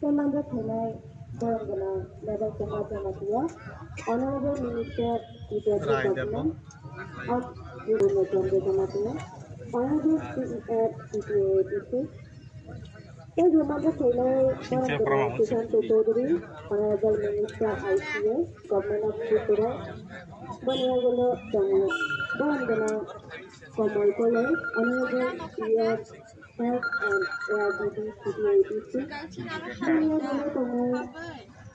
Remember tonight, Barangana, Level Samatia, Honorable Minister, Deputy Government of the Samatia, Honorable CEO, CPA, in Remember Taylor, Barangana, Kishan Chaudhary, Honorable Minister, ICS, Government of Tripura, Banagala, Jammu, Barangana, Kamal College, Honorable CF, Health and ARDB, CPA, Banagala,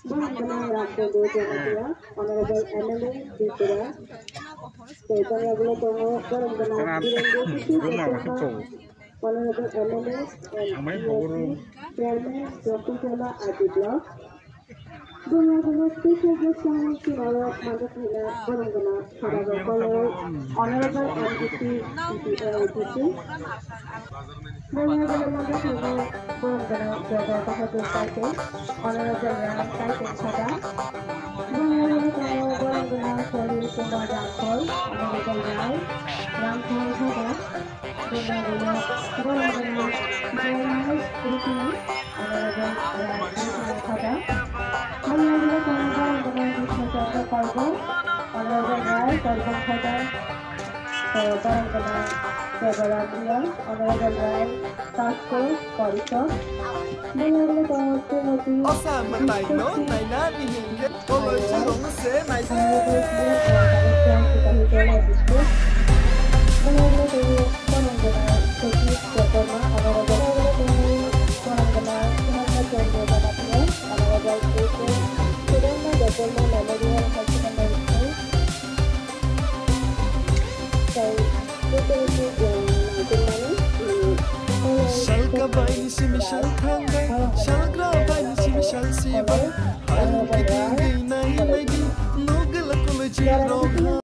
Barangana Ramkodo Jamatia, Honorable MLA Tripura, Banagala Tomo, Barangana Virendra Honorable MLA and ESC Chairman Jyotishala Aditya, Banagala Special Guest Tomorrow Mandapina Barangana Honorable College, Honorable MDC CPA Banagala Mandapina Barangana Jaga Bahadur Saike, Honorable Ram Saike Chada, Banagala Barangana Shalil Kumar Rakhol, Honorable Rai, Ram Chada, Banagala Barangana Jaimas Kriti, Honorable Ram Chada, Banagala Barangana Krishna Chandra Kargo, Honorable Rai Kargo Chada, Barangana Jagaradhiya, Honorable Rai Tasko Karisha, Banagala Timothy, Osama Taino, Naina, Nihinga, Olochi, Longse, Naisa. Shalka by Simi Shalkanga, Shalgra by Simi Shalsiba,